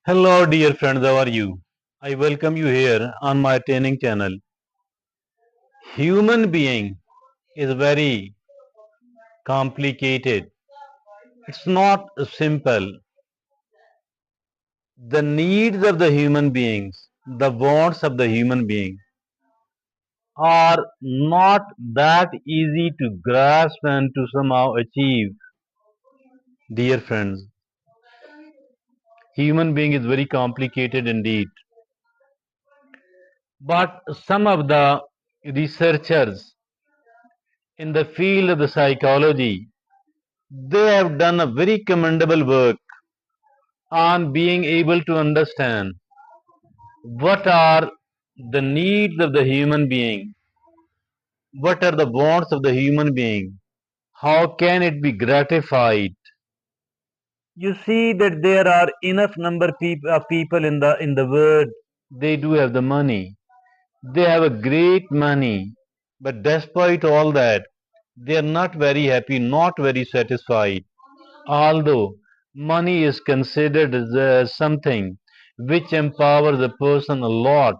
Hello, dear friends, how are you? I welcome you here on my training channel. Human being is very complicated. It's not simple. The needs of the human beings, the wants of the human being are not that easy to grasp and to somehow achieve. Dear friends, human being is very complicated indeed. But some of the researchers in the field of the psychology, they have done a very commendable work on being able to understand what are the needs of the human being, what are the wants of the human being, how can it be gratified. You see that there are enough number of people in the world. They do have the money. They have a great money, but despite all that, they are not very happy, not very satisfied. Although money is considered as something which empowers a person a lot,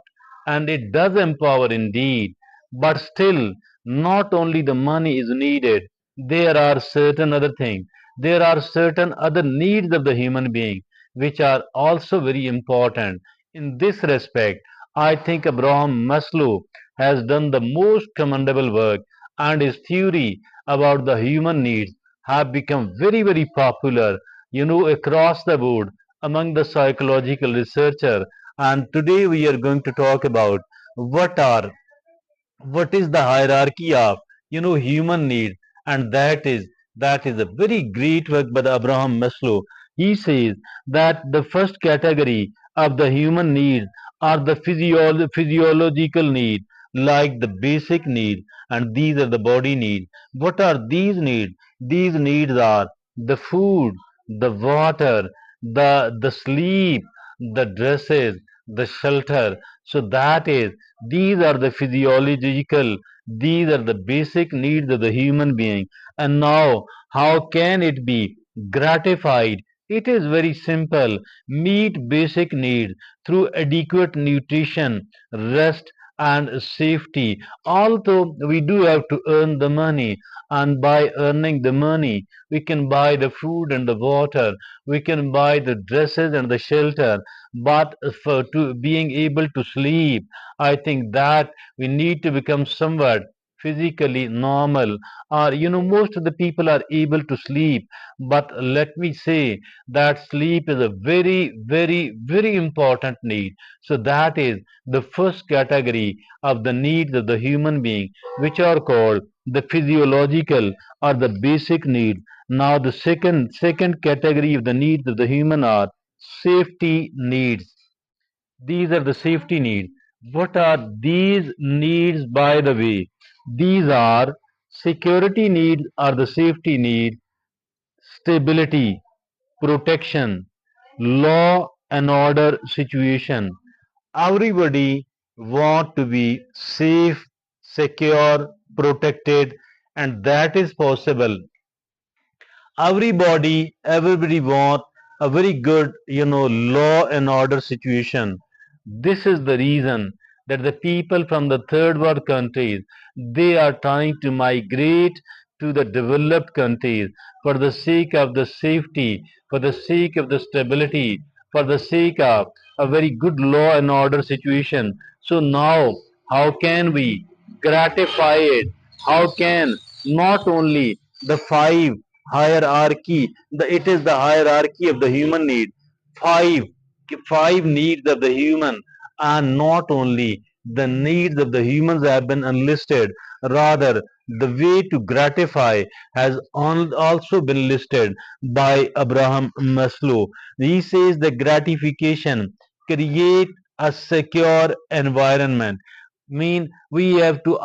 and it does empower indeed, but still, not only the money is needed, there are certain other things, there are certain other needs of the human being which are also very important. In this respect, I think Abraham Maslow has done the most commendable work, and his theory about the human needs have become very, very popular, across the board among the psychological researcher. And today we are going to talk about what are what is the hierarchy of human needs, and that is a very great work by the Abraham Maslow. He says that the first category of the human needs are the physiological need, like the basic need, and these are the body needs. What are these needs? These needs are the food, the water, the sleep, the dresses, the shelter. So that is, these are the physiological, these are the basic needs of the human being. And now, how can it be gratified? It is very simple. Meet basic needs through adequate nutrition, rest, and safety. Although we do have to earn the money, and by earning the money, we can buy the food and the water, we can buy the dresses and the shelter, but for to being able to sleep, I think that we need to become somewhat physically normal. Or most of the people are able to sleep, but let me say that sleep is a very, very, very important need. So that is the first category of the needs of the human being, which are called the physiological or the basic needs. Now the second category of the needs of the human are safety needs. These are the safety needs. What are these needs, by the way? These are security needs or the safety need, stability, protection, law and order situation. Everybody want to be safe, secure, protected, and that is possible. Everybody want a very good law and order situation. This is the reason that the people from the third world countries, they are trying to migrate to the developed countries for the sake of the safety, for the sake of the stability, for the sake of a very good law and order situation. So now, how can we gratify it? How can not only the five hierarchy, it is the hierarchy of the human need, five five needs of the human, and not only the needs of the humans have been enlisted, rather the way to gratify has also been listed by Abraham Maslow. He says the gratification create a secure environment. Mean we have to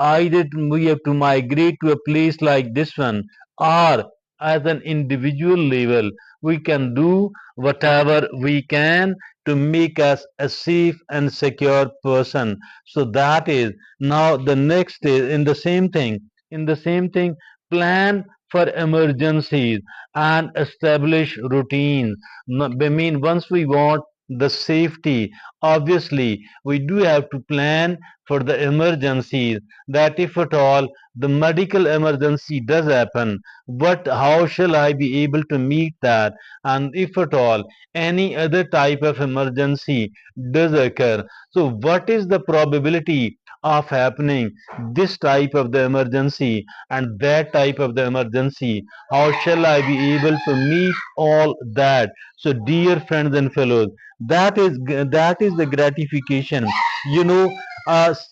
migrate to a place like this one, or as an individual level we can do whatever we can to make us a safe and secure person. So that is, now the next is in the same thing, plan for emergencies and establish routines. I mean, once we want the safety. Obviously, we do have to plan for the emergencies, that if at all the medical emergency does happen, what how shall I be able to meet that? And if at all any other type of emergency does occur, so what is the probability of happening this type of the emergency and that type of the emergency? How shall I be able to meet all that? So dear friends and fellows, that is the gratification. You know,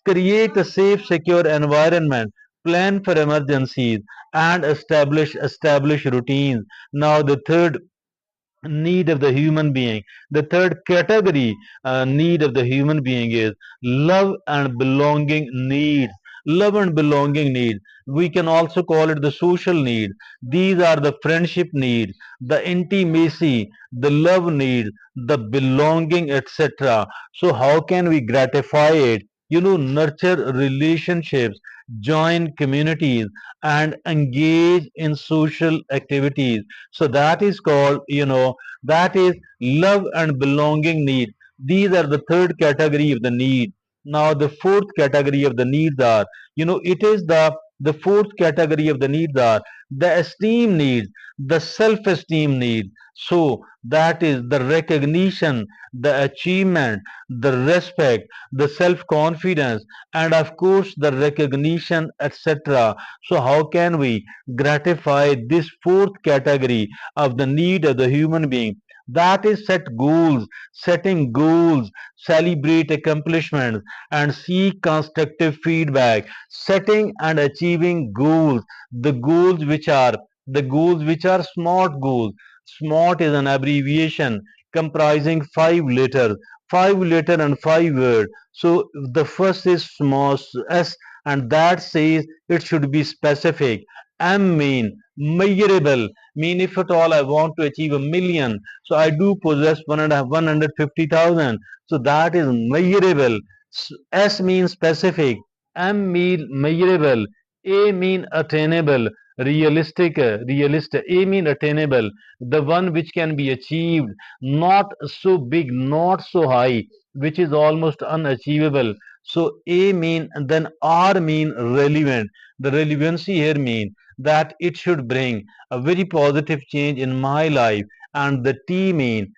create a safe, secure environment, plan for emergencies, and establish routines. Now the third need of the human being, the third category need of the human being is love and belonging needs. Love and belonging needs, we can also call it the social need. These are the friendship need, the intimacy, the love need, the belonging, etc. So how can we gratify it? You know, nurture relationships, join communities, and engage in social activities. So that is called, that is love and belonging need. These are the third category of the need. Now the fourth category of the needs are, it is the fourth category of the needs are the esteem needs, the self-esteem needs. So that is the recognition, the achievement, the respect, the self-confidence, and of course the recognition, etc. So how can we gratify this fourth category of the need of the human being? That is setting goals, celebrate accomplishments, and seek constructive feedback. Setting and achieving goals, the goals which are SMART goals. SMART is an abbreviation comprising five letter and five word. So the first is small s, and that says it should be specific. M mean measurable, mean if at all I want to achieve a million, so I do possess 150,000. So that is measurable. S means specific, M mean measurable, A mean attainable, realistic. A mean attainable, the one which can be achieved, not so big, not so high, which is almost unachievable. So A mean, and then R mean relevant. The relevancy here mean that it should bring a very positive change in my life. And the T mean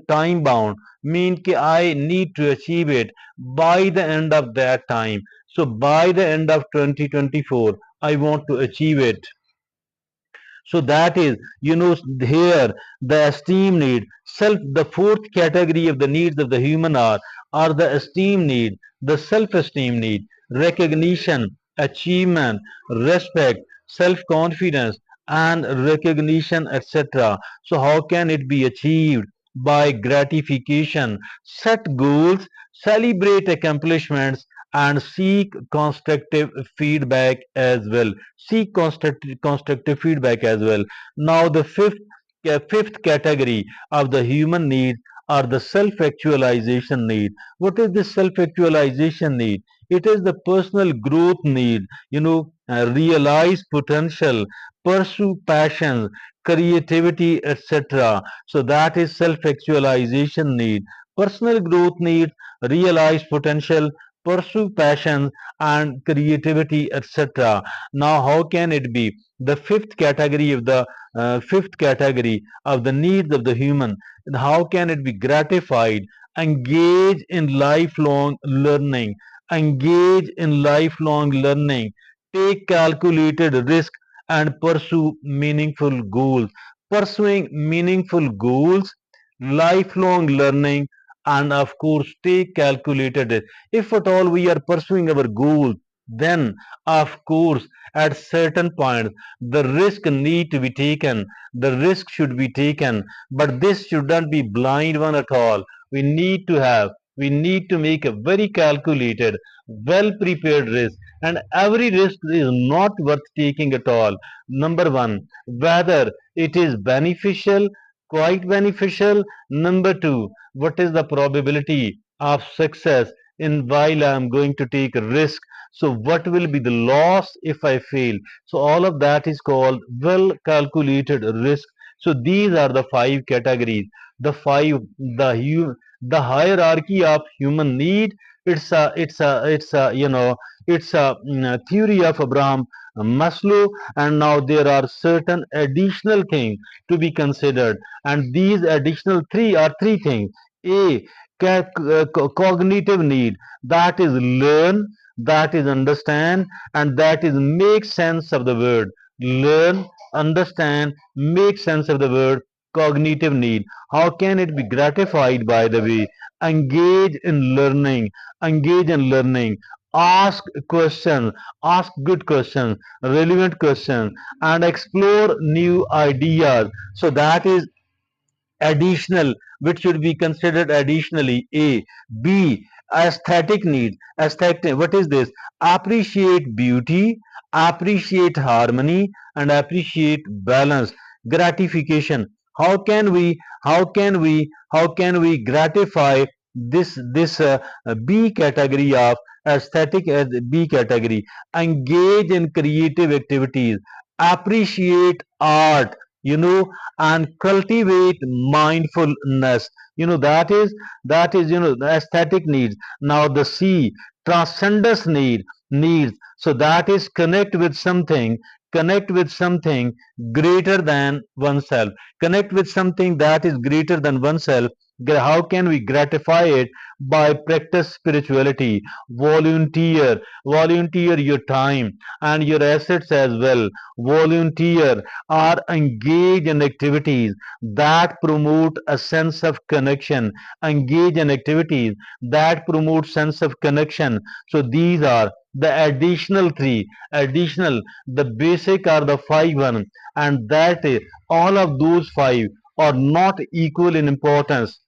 time bound, mean कि I need to achieve it by the end of that time. So by the end of 2024 I want to achieve it. So that is, here the esteem need, the fourth category of the needs of the human are the esteem need, the self-esteem need, recognition, achievement, respect, self-confidence, and recognition, etc. So how can it be achieved? By gratification, set goals, celebrate accomplishments, and seek constructive feedback as well. Seek constructive feedback as well. Now the fifth category of the human needs are the self-actualization need. What is the self-actualization need? It is the personal growth need. Realize potential, pursue passions, creativity, etc. So that is self-actualization need. Personal growth need, realize potential, pursue passion and creativity, etc. Now how can it be? The fifth category of the needs of the human, how can it be gratified? Engage in lifelong learning. Engage in lifelong learning. Take calculated risk and pursue meaningful goals. Pursuing meaningful goals, lifelong learning, and of course take calculated risk. If at all we are pursuing our goal, then of course at certain point the risk need to be taken, the risk should be taken, but this should not be blind one at all. We need to make a very calculated, well prepared risk, and every risk is not worth taking at all. Number one, whether it is beneficial, quite beneficial. Number two, what is the probability of success in while I am going to take a risk? So what will be the loss if I fail? So all of that is called well calculated risk. So these are the five categories. the hierarchy of human need. It's a theory of Abraham Maslow, and now there are certain additional things to be considered, and these additional three things. A, cognitive need, that is learn, that is understand, and that is make sense of the word. Learn, understand, make sense of the word. Cognitive need, how can it be gratified? By the way, engage in learning, engage in learning, ask questions, ask good questions, relevant questions, and explore new ideas. So that is additional, which should be considered additionally. A. B, aesthetic need. Aesthetic, what is this? Appreciate beauty, appreciate harmony, and appreciate balance. Gratification, how can we gratify this B category of aesthetic, as B category? Engage in creative activities, appreciate art, you know and cultivate mindfulness. That is the aesthetic needs. Now the C, transcendence needs. So that is connect with something greater than oneself. Connect with something that is greater than oneself. How can we gratify it? By practice spirituality, volunteer your time and your assets as well. Volunteer or engage in activities that promote a sense of connection. Engage in activities that promote sense of connection. So these are the additional three. Additional, the basic are the five one, and that is, all of those five are not equal in importance.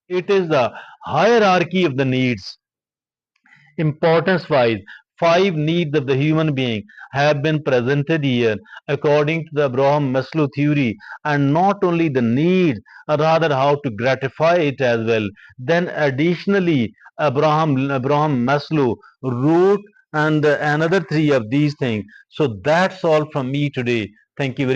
It is the hierarchy of the needs. Importance wise, five needs of the human being have been presented here according to the Abraham Maslow theory, and not only the needs, rather how to gratify it as well. Then additionally, Abraham Maslow wrote and another three of these things. So that's all from me today. Thank you very